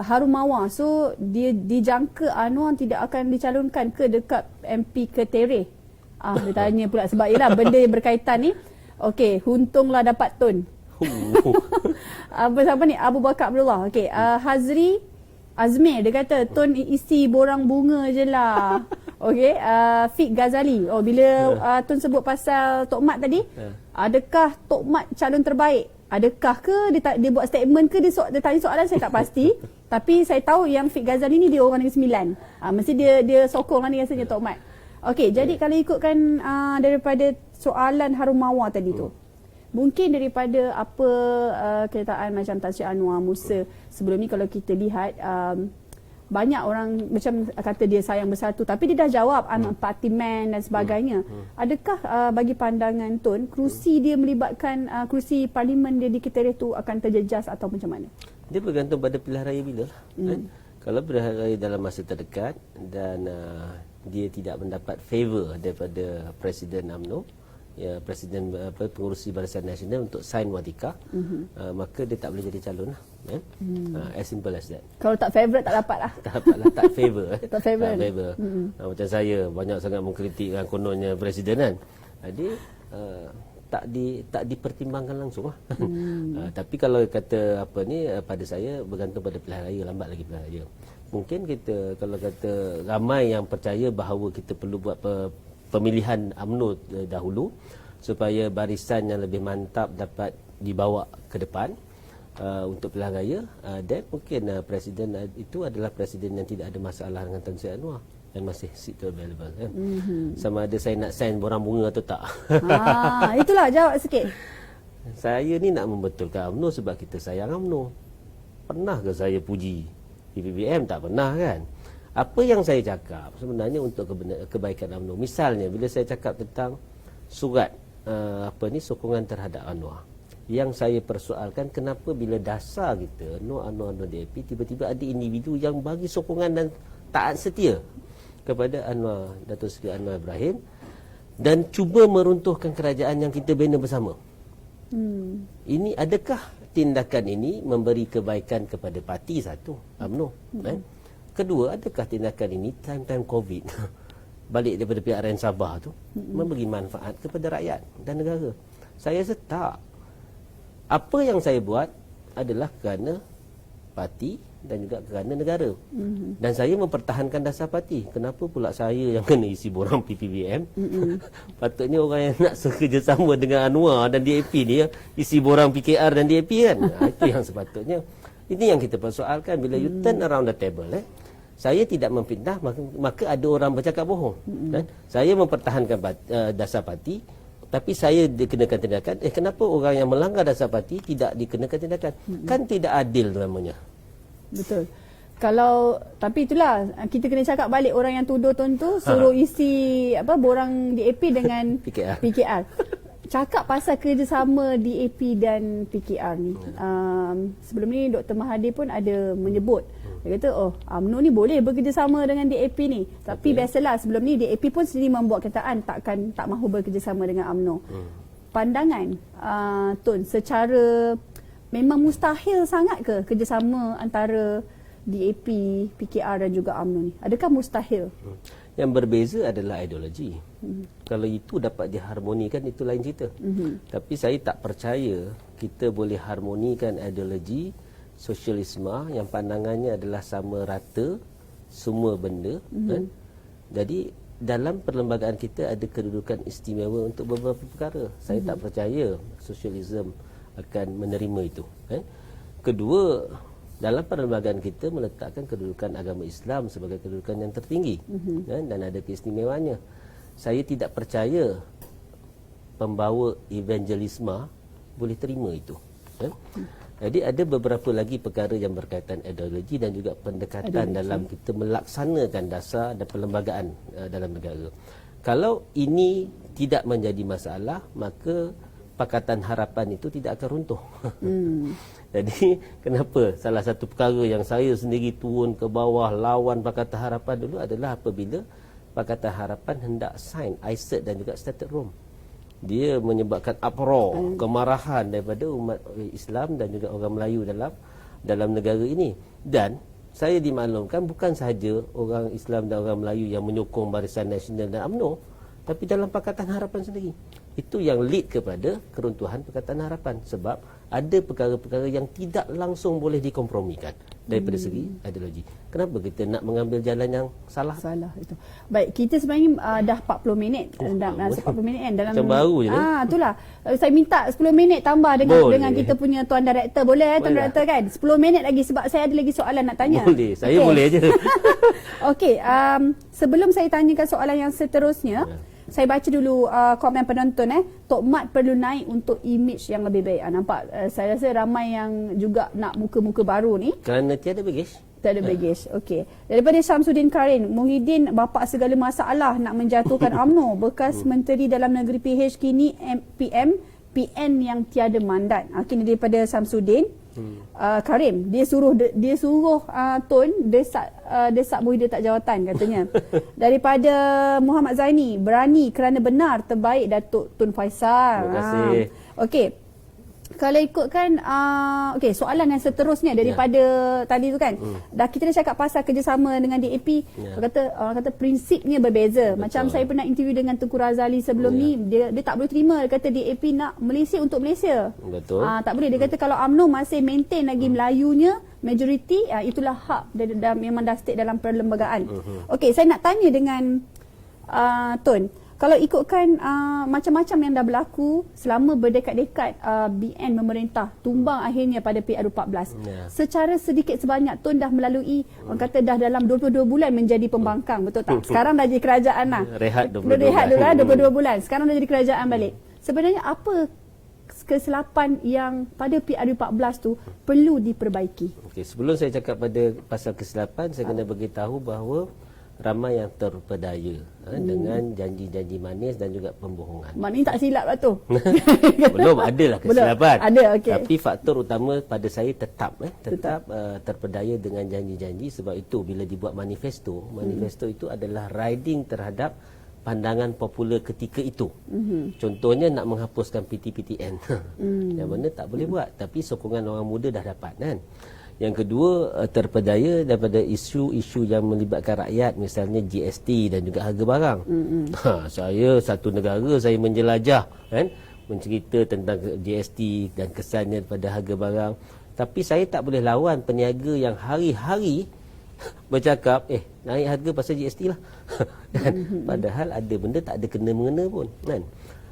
Harum Mawar. So dia dijangka Anwar tidak akan dicalonkan ke dekat MP Ketere. Dia tanya pula sebab ialah benda yang berkaitan ni. Okey, untunglah dapat Tun. Siapa ni? Abu Bakar Abdullah. Okey, Hazri Azmir dia kata Tun isi borang bunga je lah. Okey, Fik Ghazali. Bila Tun sebut pasal Tok Mat tadi, adakah Tok Mat calon terbaik? Adakah ke dia buat statement ke dia tanya soalan, saya tak pasti. Tapi saya tahu yang Fik Ghazali ni dia orang Negeri Sembilan. Mesti dia sokong lah ni rasanya Tok Mat. Okey, jadi kalau ikutkan daripada soalan Harum Mawar tadi tu, mungkin daripada apa kenyataan macam Tan Sri Anwar Musa sebelum ni, kalau kita lihat banyak orang macam kata dia sayang bersatu, tapi dia dah jawab I'm a party man dan sebagainya. Adakah bagi pandangan Tun, kerusi dia melibatkan kerusi parlimen dia di Ketereh tu akan terjejas atau macam mana? Dia bergantung pada pilihan raya bila lah. Kalau pilihan raya dalam masa terdekat dan dia tidak mendapat favor daripada Presiden UMNO, Presiden pengurusi Barisan Nasional untuk sign watika, maka dia tak boleh jadi calon lah. As simple as that. Kalau tak favourite tak dapat lah. Tak dapat lah, tak favor. Tak favor. Macam saya banyak sangat mengkritikkan kononnya Presiden kan. Jadi tak dipertimbangkan langsung lah. Tapi kalau kata apa ni, pada saya bergantung pada pilihan raya, lambat lagi pilihan raya. Mungkin kita kalau kata ramai yang percaya bahawa kita perlu buat pemilihan UMNO dahulu supaya barisan yang lebih mantap dapat dibawa ke depan. untuk pilihan raya, dan mungkin presiden itu adalah presiden yang tidak ada masalah dengan Tan Sri Anwar dan masih seat tu available kan. Sama ada saya nak sign borang bunga atau tak. Itulah, jawab sikit. Saya ni nak membetulkan UMNO sebab kita sayang UMNO. Pernah ke saya puji PPBM? Tak pernah kan. Apa yang saya cakap sebenarnya untuk kebaikan UMNO. Misalnya bila saya cakap tentang surat sokongan terhadap Anwar, yang saya persoalkan kenapa bila dasar kita no DAP, tiba-tiba ada individu yang bagi sokongan dan taat setia kepada Anwar, Datuk Seri Anwar Ibrahim, dan cuba meruntuhkan kerajaan yang kita bina bersama. Ini adakah tindakan ini memberi kebaikan kepada parti satu, UMNO? Kedua, adakah tindakan ini time COVID balik daripada PRN Sabah tu memberi manfaat kepada rakyat dan negara? Saya rasa tak. Apa yang saya buat adalah kerana parti dan juga kerana negara. Dan saya mempertahankan dasar parti. Kenapa pula saya yang kena isi borang PPBM? Patutnya orang yang nak bekerjasama dengan Anwar dan DAP ni isi borang PKR dan DAP kan. Itu yang sepatutnya. Ini yang kita persoalkan. Bila you turn around the table, saya tidak memfitnah, maka ada orang bercakap bohong. Saya mempertahankan dasar parti, tapi saya dikenakan tindakan. Kenapa orang yang melanggar dasar parti tidak dikenakan tindakan? Kan tidak adil namanya. Betul. Tapi itulah, kita kena cakap balik orang yang tuduh Tun tu suruh isi borang DAP dengan PKR. Cakap pasal kerjasama DAP dan PKR ni. Sebelum ni Dr. Mahathir pun ada menyebut. Dia kata, UMNO ni boleh bekerjasama dengan DAP ni. Tapi biasalah sebelum ni DAP pun sendiri membuat kenyataan tak mahu bekerjasama dengan UMNO. Pandangan Tun, secara memang mustahil sangat ke kerjasama antara DAP, PKR dan juga UMNO ni? Adakah mustahil? Yang berbeza adalah ideologi. Kalau itu dapat diharmonikan, itu lain cerita. Tapi saya tak percaya kita boleh harmonikan ideologi sosialisme yang pandangannya adalah sama rata semua benda. Jadi dalam perlembagaan kita ada kedudukan istimewa untuk beberapa perkara. Saya tak percaya sosialisme akan menerima itu. Kedua, dalam perlembagaan kita meletakkan kedudukan agama Islam sebagai kedudukan yang tertinggi, dan ada keistimewaannya. Saya tidak percaya pembawa evangelisme boleh terima itu. Jadi ada beberapa lagi perkara yang berkaitan ideologi dan juga pendekatan dalam kita melaksanakan dasar dan perlembagaan dalam negara. Kalau ini tidak menjadi masalah, maka Pakatan Harapan itu tidak akan runtuh. Jadi kenapa salah satu perkara yang saya sendiri turun ke bawah lawan Pakatan Harapan dulu adalah apabila Pakatan Harapan hendak sign ICET dan juga Statut Rom. Dia menyebabkan uproar, kemarahan daripada umat Islam dan juga orang Melayu dalam negara ini. Dan saya dimaklumkan bukan sahaja orang Islam dan orang Melayu yang menyokong Barisan Nasional dan UMNO, tapi dalam Pakatan Harapan sendiri. Itu yang lead kepada keruntuhan Pakatan Harapan, sebab ada perkara-perkara yang tidak langsung boleh dikompromikan daripada segi ideologi. Kenapa kita nak mengambil jalan yang salah? Salah itu. Baik, kita sebenarnya dah 40 minit. Dah 40 minit kan dalam macam baru je. Itulah. Saya minta 10 minit tambah dengan kita punya tuan director. Boleh tuan director kan? 10 minit lagi sebab saya ada lagi soalan nak tanya. Boleh. Saya boleh je. Okey, sebelum saya tanyakan soalan yang seterusnya, saya baca dulu komen penonton. Tok Mat perlu naik untuk image yang lebih baik. Nampak? Saya rasa ramai yang juga nak muka-muka baru ni. Kerana tiada baggage. Tak ada baggage. Okey. Daripada Syamsuddin Karin, Muhyiddin bapa segala masalah nak menjatuhkan UMNO. Bekas Menteri Dalam Negeri PH kini PN yang tiada mandat. Ini daripada Syamsuddin Karim. Dia suruh Tun desak Muhyiddin tak jawatan katanya. Daripada Muhammad Zaini, berani kerana benar, terbaik Datuk Tun Faisal. Terima kasih. Okey. Kalau ikutkan soalan yang seterusnya daripada tadi tu kan, dah kita dah cakap pasal kerjasama dengan DAP. Orang kata prinsipnya berbeza. Betul. Macam saya pernah interview dengan Tengku Razali sebelum ni, dia tak boleh terima. Dia kata DAP nak Malaysia untuk Malaysia. Betul. Tak boleh. Dia kata kalau UMNO masih maintain lagi Melayunya majoriti, itulah hak memang dah state dalam perlembagaan. Okey, saya nak tanya dengan Tun. Kalau ikutkan macam-macam yang dah berlaku selama berdekad-dekad BN memerintah tumbang akhirnya pada PRU14. Secara sedikit sebanyak Tun dah melalui orang kata dah dalam 22 bulan menjadi pembangkang, betul tak? Sekarang dah jadi kerajaan lah. Rehat 22 Rehat dulu lah bulan. 22 bulan. Sekarang dah jadi kerajaan balik. Sebenarnya apa kesilapan yang pada PRU14 tu perlu diperbaiki? Okey, sebelum saya cakap pada pasal kesilapan, saya kena beritahu bahawa ramai yang terpedaya dengan janji-janji manis dan juga pembohongan. Maknanya tak silap lah tu. Belum adalah kesilapan. Ada, okey. Tapi faktor utama pada saya tetap terpedaya dengan janji-janji. Sebab itu bila dibuat manifesto, manifesto itu adalah riding terhadap pandangan popular ketika itu. Contohnya nak menghapuskan PTPTN. Yang mana tak boleh buat, tapi sokongan orang muda dah dapat kan. Yang kedua, terpedaya daripada isu-isu yang melibatkan rakyat, misalnya GST dan juga harga barang. Saya satu negara, saya menjelajah kan, mencerita tentang GST dan kesannya pada harga barang. Tapi saya tak boleh lawan peniaga yang hari-hari bercakap, naik harga pasal GST lah. Dan padahal ada benda tak ada kena-mengena pun kan.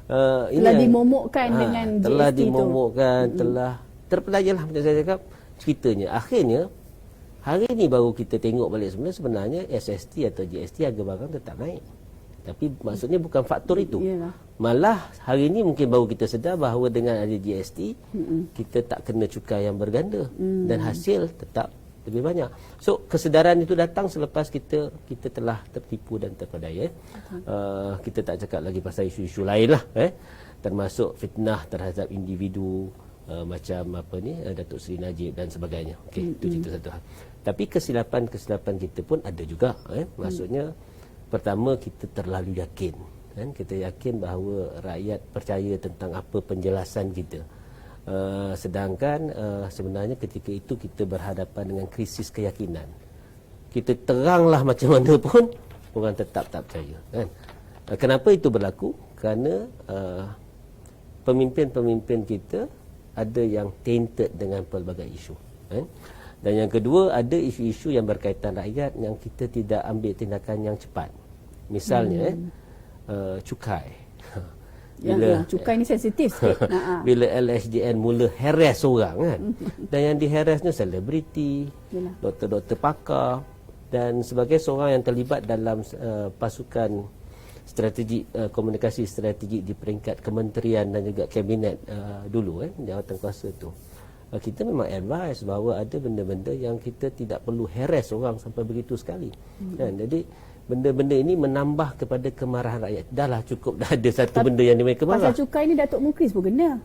Telah dimomokkan dengan GST tu. Telah dimomokkan, telah terpedayalah macam saya cakap. Ceritanya, akhirnya hari ni baru kita tengok balik sebenarnya SST atau GST harga barang tetap naik. Tapi maksudnya bukan faktor itu. Malah hari ini mungkin baru kita sedar bahawa dengan ada GST kita tak kena cukai yang berganda dan hasil tetap lebih banyak. So kesedaran itu datang selepas kita telah tertipu dan terpedaya. Kita tak cakap lagi pasal isu-isu lain lah, termasuk fitnah terhadap individu, macam Datuk Seri Najib dan sebagainya. Okey, itu cerita satu hal. Tapi kesilapan kita pun ada juga. Maksudnya pertama, kita terlalu yakin. Kita yakin bahawa rakyat percaya tentang apa penjelasan kita. Sedangkan sebenarnya ketika itu kita berhadapan dengan krisis keyakinan. Kita teranglah macam mana pun, orang tetap tak percaya. Kenapa itu berlaku? Kerana pemimpin-pemimpin kita ada yang tainted dengan pelbagai isu. Dan yang kedua, ada isu-isu yang berkaitan rakyat yang kita tidak ambil tindakan yang cepat. Misalnya cukai. Cukai ni sensitif sikit. Bila LHDN mula harass orang kan. Dan yang diharassnya selebriti, doktor-doktor pakar, dan sebagai seorang yang terlibat dalam pasukan strategi komunikasi strategik di peringkat kementerian dan juga kabinet dulu jawatan kuasa tu, kita memang advise bahawa ada benda-benda yang kita tidak perlu harass orang sampai begitu sekali kan. Jadi benda-benda ini menambah kepada kemarahan rakyat. Dahlah cukup, dah ada satu benda yang mereka marah. Pasal cukai ni Datuk Mukris pun kena.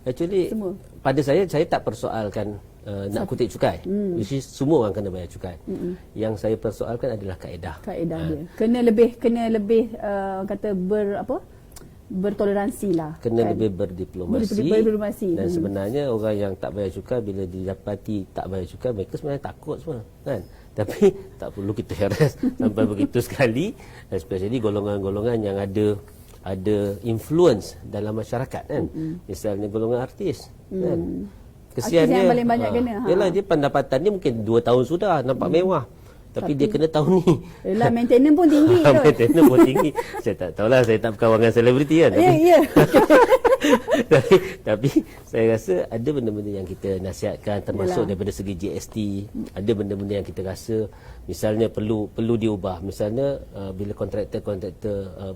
Actually pada saya tak persoalkan nak kutip cukai. Which is semua orang kena bayar cukai. Yang saya persoalkan adalah kaedah. Kaedah dia. Kena lebih kata bertoleransi lah. Kena lebih berdiplomasi. Dan Hmm. sebenarnya orang yang tak bayar cukai, bila didapati tak bayar cukai, mereka sebenarnya takut semua, kan? Tapi tak perlu kita harass sampai begitu sekali, especially golongan-golongan yang ada influence dalam masyarakat, kan? Misalnya golongan artis, kan? Kesian artis dia. Yang paling banyak kena. Yalah, dia pendapatan dia mungkin 2 tahun sudah nampak mewah. Tapi dia kena tahun ni. Yalah, maintenance pun tinggi. Maintenance pun tinggi. Saya tak tahulah, saya tak berkawan dengan selebriti kan. Ya. Tapi saya rasa ada benda-benda yang kita nasihatkan, termasuk daripada segi GST. Ada benda-benda yang kita rasa misalnya perlu diubah. Misalnya bila kontraktor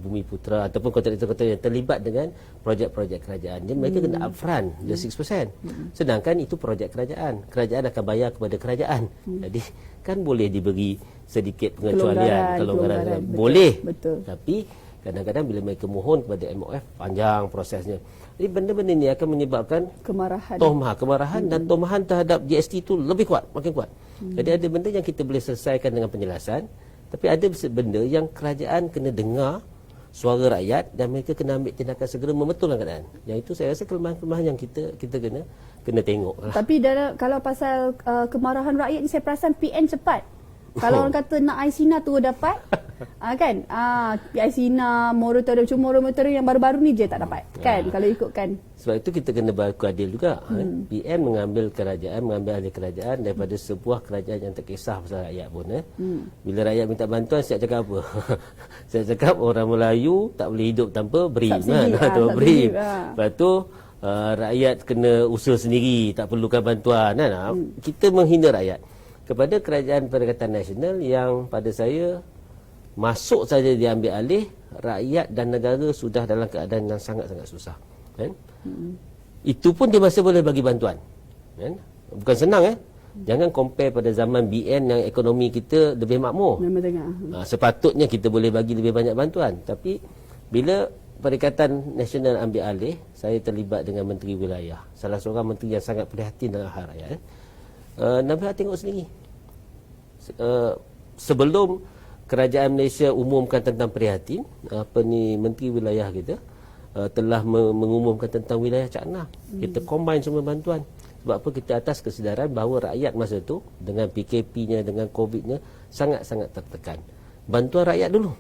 Bumi Putra ataupun kontraktor yang terlibat dengan projek-projek kerajaan, dia mereka kena upfront the 6%. Sedangkan itu projek kerajaan. Kerajaan akan bayar kepada kerajaan. Jadi kan boleh diberi sedikit pengecualian, kelonggaran. Boleh. Betul. Tapi kadang-kadang bila mereka mohon kepada MOF, panjang prosesnya. Jadi benda-benda ini akan menyebabkan kemarahan dan tomahan terhadap GST itu lebih kuat, makin kuat. Jadi ada benda yang kita boleh selesaikan dengan penjelasan, tapi ada benda yang kerajaan kena dengar suara rakyat dan mereka kena ambil tindakan segera membetulkan keadaan. Yang itu saya rasa kelemahan-kelemahan yang kita kena tengok. Tapi kalau pasal kemarahan rakyat ni, saya perasan PN cepat. Kalau orang kata nak Aisina tu dapat. Kan? Aisina, moratorium, cuma moratorium yang baru-baru ni je tak dapat. Kan? Kalau ikutkan. Sebab itu kita kena berlaku adil juga. PM mengambil alih kerajaan daripada sebuah kerajaan yang tak kisah pasal rakyat pun. Bila rakyat minta bantuan, siap cakap apa? Siap cakap orang Melayu tak boleh hidup tanpa BRIM. Atau BRIM. Lepas tu rakyat kena usaha sendiri, tak perlukan bantuan. Kita menghina rakyat. Kepada kerajaan Perikatan Nasional yang pada saya masuk saja diambil alih, rakyat dan negara sudah dalam keadaan yang sangat-sangat susah. Kan? Itu pun dia masih boleh bagi bantuan. Kan? Bukan senang. Jangan compare pada zaman BN yang ekonomi kita lebih makmur. Sepatutnya kita boleh bagi lebih banyak bantuan. Tapi bila Perikatan Nasional ambil alih, saya terlibat dengan Menteri Wilayah, salah seorang menteri yang sangat prihatin dalam hal rakyat. Nak tengok sendiri. Sebelum kerajaan Malaysia umumkan tentang prihatin, Menteri Wilayah kita telah mengumumkan tentang wilayah Cakna. Kita combine semua bantuan. Sebab apa? Kita atas kesedaran bahawa rakyat masa tu dengan PKP-nya, dengan COVID-nya sangat-sangat tertekan. Bantuan rakyat dulu.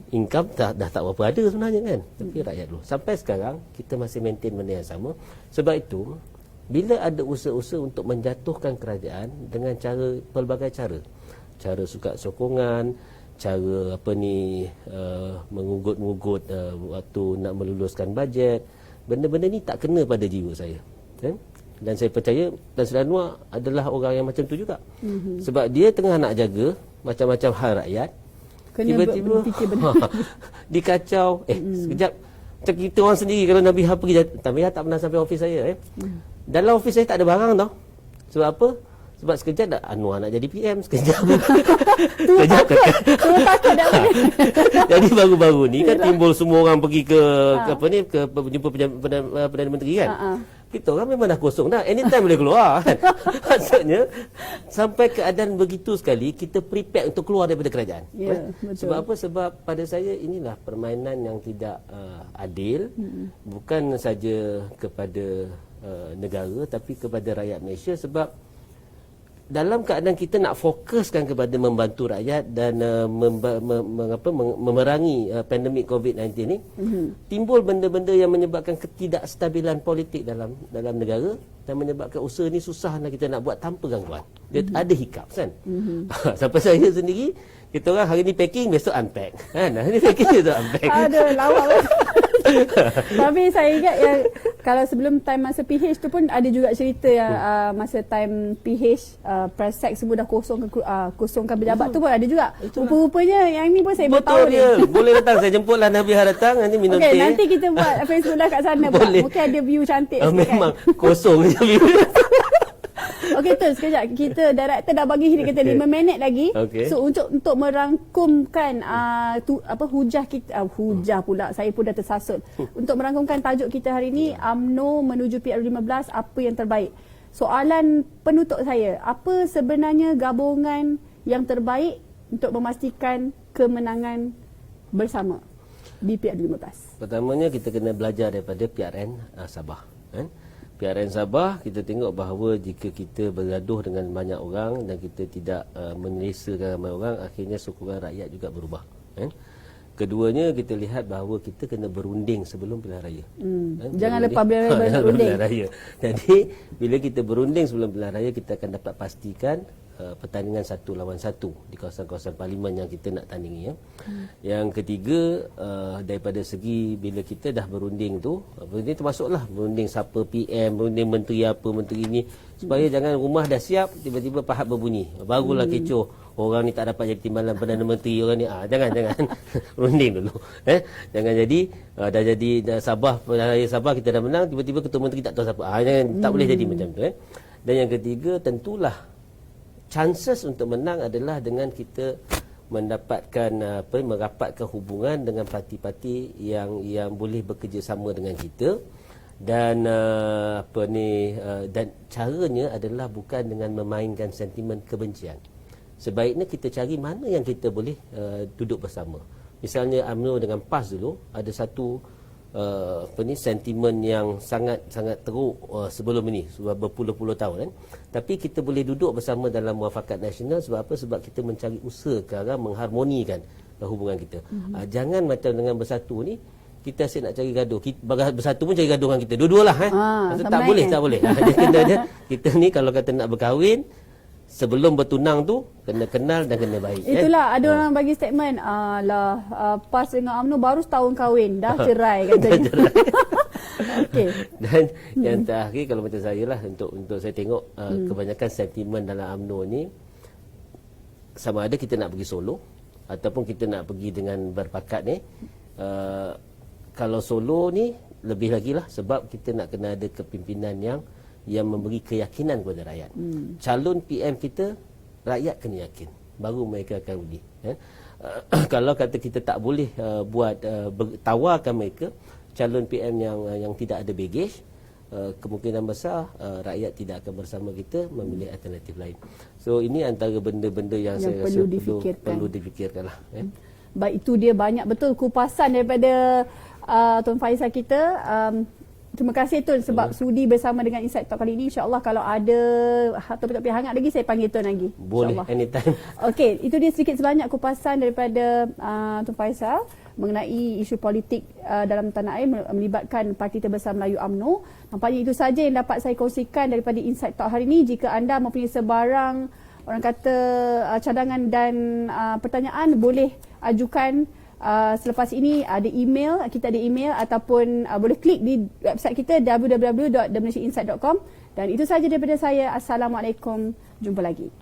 Income dah tak berapa ada sebenarnya kan. Tapi rakyat dulu. Sampai sekarang kita masih maintain benda yang sama. Sebab itu bila ada usaha-usaha untuk menjatuhkan kerajaan dengan pelbagai cara sukat sokongan, cara mengugut-ngugut waktu nak meluluskan bajet, benda-benda ni tak kena pada jiwa saya. Dan saya percaya Tan Sri Anwar adalah orang yang macam tu juga. Sebab dia tengah nak jaga macam-macam hal rakyat, tiba-tiba dikacau. Sekejap, macam kita orang sendiri kalau Nabi Ha pergi, Nabi Ha tak pernah sampai office saya. Dalam office saya tak ada barang tau. Sebab apa? Sebab sekejap dah Anwar nak jadi PM, sekejap takut dah. Jadi baru-baru ni kan timbul semua orang pergi ke jumpa Perdana Menteri kan. Kita orang memang dah kosong dah, anytime boleh keluar kan. Maksudnya sampai keadaan begitu sekali, kita prepare untuk keluar daripada kerajaan. Sebab apa? Sebab pada saya inilah permainan yang tidak adil, bukan saja kepada negara tapi kepada rakyat Malaysia. Sebab dalam keadaan kita nak fokuskan kepada membantu rakyat dan memerangi pandemik COVID-19 ni, timbul benda-benda yang menyebabkan ketidakstabilan politik dalam negara dan menyebabkan usaha ni susah nak kita nak buat tanpa gangguan. Dia ada hiccups kan. Sampai saya sendiri, kita orang hari ni packing, besok unpack. Hari ni packing, besok unpack. Aduh, lawak. Tapi saya ingat yang kalau sebelum time masa PH tu pun ada juga cerita yang masa time PH Presek semua dah kosongkan pejabat tu pun ada juga. Rupa-rupanya yang ni pun saya baru tahu dia. Boleh datang, saya jemputlah Nabi Ha datang, nanti minum teh. Nanti kita buat Facebook live kat sana. Mungkin ada view cantik sikit memang kan? Kosong je view. Okey Tun, sekejap. Kita director dah bagi kita 5 minit lagi. So untuk merangkumkan hujah kita, hujah pula saya pun dah tersasut. Untuk merangkumkan tajuk kita hari ini, UMNO menuju PRU15, apa yang terbaik? Soalan penutup saya, apa sebenarnya gabungan yang terbaik untuk memastikan kemenangan bersama di PRU15? Pertamanya kita kena belajar daripada PRN Sabah. PRN Sabah, kita tengok bahawa jika kita bergaduh dengan banyak orang dan kita tidak menyelesaikan ramai orang, akhirnya sokongan rakyat juga berubah. Keduanya, kita lihat bahawa kita kena berunding sebelum pilihan raya. Jangan lepas pilihan raya. Jadi, bila kita berunding sebelum pilihan raya, kita akan dapat pastikan pertandingan 1 lawan 1 di kawasan-kawasan parlimen yang kita nak tandingi. Yang ketiga, daripada segi bila kita dah berunding tu, berunding termasuklah berunding siapa PM, berunding menteri apa, menteri ni, supaya jangan rumah dah siap, tiba-tiba pahat berbunyi, barulah kecoh, orang ni tak dapat jadi timbalan Perdana Menteri, orang ni jangan berunding dulu. Jangan jadi dah jadi Sabah, raya Sabah kita dah menang, tiba-tiba ketua menteri tak tahu siapa. Tak boleh jadi macam tu. Dan yang ketiga, tentulah chances untuk menang adalah dengan kita mendapatkan merapatkan hubungan dengan parti-parti yang boleh bekerjasama dengan kita, dan dan caranya adalah bukan dengan memainkan sentimen kebencian. Sebaiknya kita cari mana yang kita boleh duduk bersama. Misalnya UMNO dengan PAS dulu ada satu sentimen yang sangat teruk sebelum ini, sebab berpuluh-puluh tahun kan. Tapi kita boleh duduk bersama dalam muafakat nasional sebab apa? Sebab kita mencari usaha ke arah mengharmonikan hubungan kita. Jangan macam dengan Bersatu ni kita asyik nak cari gaduh. Bersatu pun cari gaduh dengan kita. Dua-dualah tak boleh. Dia kena kita ni kalau kata nak berkahwin, sebelum bertunang tu kena kenal dan kena baik. Itulah ada orang bagi statement PAS dengan UMNO baru setahun kahwin dah cerai katanya. Okey. Dan yang terakhir kalau macam saya lah, untuk saya tengok kebanyakan sentimen dalam UMNO ni sama ada kita nak pergi solo ataupun kita nak pergi dengan berpakat ni. Kalau solo ni lebih lagi lah sebab kita nak kena ada kepimpinan yang memberi keyakinan kepada rakyat. Calon PM kita, rakyat kena yakin, baru mereka akan undi. Kalau kata kita tak boleh tawarkan mereka calon PM yang tidak ada baggage, kemungkinan besar rakyat tidak akan bersama kita, memilih alternatif lain. So ini antara benda-benda yang saya rasa perlu difikirkan lah. Baik, itu dia banyak betul kupasan daripada Tun Faizal kita. Terima kasih Tun sebab sudi bersama dengan Insight Talk kali ini. InsyaAllah kalau ada topik-topik hangat lagi, saya panggil Tun lagi. Boleh, anytime. Okey, itu dia sedikit sebanyak kupasan daripada Tun Faizal mengenai isu politik dalam tanah air melibatkan Parti Terbesar Melayu UMNO. Nampaknya itu saja yang dapat saya kongsikan daripada Insight Talk hari ini. Jika anda mempunyai sebarang orang kata cadangan dan pertanyaan, boleh ajukan. Selepas ini kita ada email ataupun boleh klik di website kita www.themalaysiainsight.com. Dan itu saja daripada saya. Assalamualaikum, jumpa lagi.